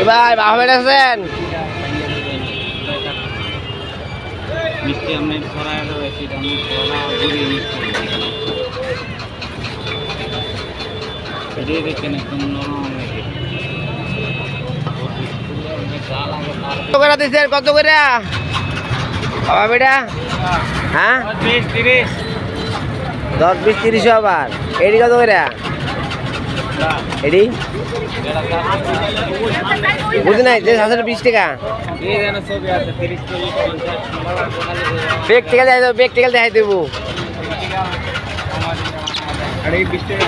ভাই বাবা বেড়েছেন মিষ্টি আমি ছড়ায় রয়েছি আমি ছড়া ঘুরিয়ে মিষ্টি দেখেন একদম নরম কত করে দিচ্ছেন কত করে বাবা বেটা হ্যাঁ 10 20 30 আবার এটি কত করে এটি বুঝি নাই যে 20 টাকা প্র্যাকটিক্যাল দেখাই দেবো আর এই 20 টাকা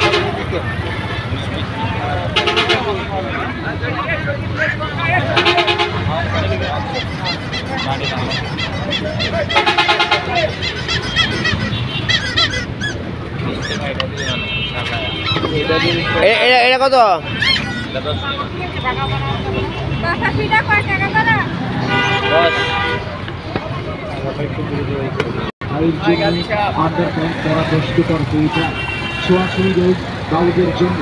এটা কত ছোঁয়াছুঁই রোগ দাউদের জন্য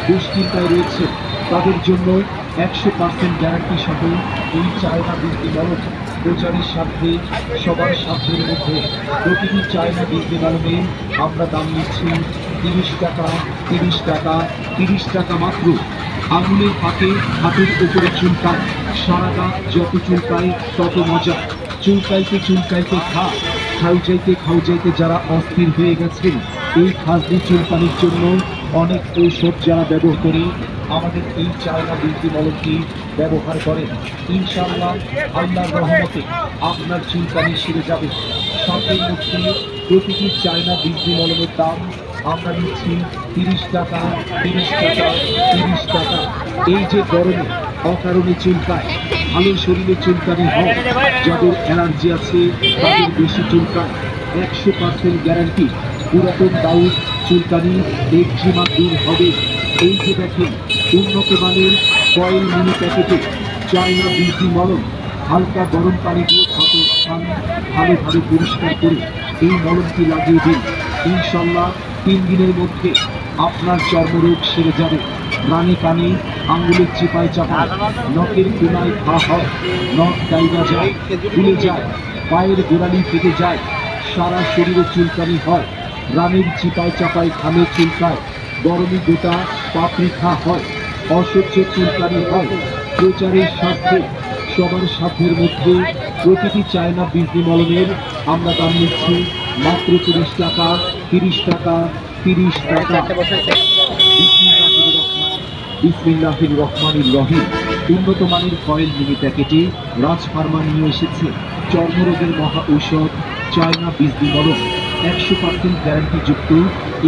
দুশ্চিন্তায় রয়েছে তাদের জন্য 100% গ্যারান্টি সহ এই চায়না বিজলি বালক প্রচারের সাথে সবার সাধ্যের মধ্যে প্রতিটি চায়না বিজলি বালকে আমরা দাম নিচ্ছি 30 টাকা 30 টাকা 30 টাকা মাত্র। আঙুলের ফাঁকে হাতের উপরে চুলকায়, সারাটা যত চুলকায় তত মজা। চুলকাইতে খাও যাইতে যারা অস্থির হয়ে গেছেন এই খাসনি চুলকানির জন্য অনেক ঔষধ যারা ব্যবহার করে আমাদের এই চায়না বিজলি বালকটি ব্যবহার করেন, ইনশাআল্লাহ আল্লাহর রহমতে আপনার চুলকানি সেরে যাবে। সাথের মধ্যে প্রতিটি চায়না বিজলি বালকের দাম আমরা নিচ্ছি 30 টাকা 30 টাকা 30 টাকা। এই যে গরমে অকারণে চুলকায়, ভালো শরীরে চুলকানি হয়, যাদের অ্যালার্জি আছে তাদের বেশি চুলকায়, 100% গ্যারান্টি পুরাতন দাউদ চুলকানি একজিমা দূর হবে। এই যে দেখেন উন্নত মানের কয়েল মিনি প্যাকেটে চায়না বিজলি মলম, হালকা গরম পানি দিয়ে ক্ষত স্থান ভালোভাবে পরিষ্কার করে এই মলমটি লাগিয়ে দিন, ইনশাল্লাহ 3 দিনের মধ্যে আপনার চর্মরোগ সেরে যাবে। রানে কানে আঙ্গুলের চিপায় চাপায়, নখের কোনায় ঘা হয়, নখ ডাইবা যায়, ফুলে যায়, পায়ের গোড়ালি ফেটে যায়, সারা শরীরে চুলকানি হয়, রানের চিপায় চাপায় ঘামে চুলকায়, গরমে গোটা পাপড়ি ঘা হয়, অসহ্য চুলকানি হয়। প্রচারের স্বার্থে সবার সাধ্যের মধ্যে প্রতিটি চায়না বিজলি মলমের আমরা দাম নিচ্ছি মাত্র 30 টাকা 30 টাকা 30 টাকা। বিসমিল্লাহির রহমানির রহিম। উন্নত মানের কয়েল মিনি প্যাকেটে রাজ ফার্মা নিয়ে এসেছে চর্মরোগের মহা ঔষধ চায়না বিজলি মলম। 100% গ্যারান্টিযুক্ত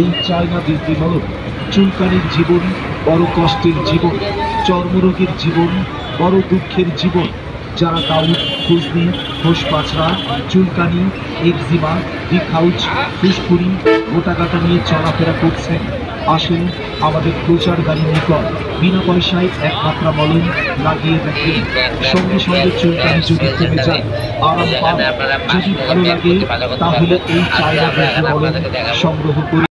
এই চায়না বিজলি মলম চুলকানির জীবন বড় কষ্টের জীবন, চর্মরোগের জীবন বড় দুঃখের জীবন। যারা দাউদ, খুজনি, খোস পাছড়া, চুলকানি, একজিমা, ডিখাউচ, ফুসকুড়ি, মোটাকাটা নিয়ে চলাফেরা করছেন, আসুন আমাদের প্রচার গাড়ি নিকট বিনা পয়সায় একমাত্রা মলম লাগিয়ে দেখেন। সঙ্গে সঙ্গে চুলকানি যদি কমে যায়, আরাম পান। যদি ভালো লাগে তাহলে এই চায়না বিজলি মলম সংগ্রহ করে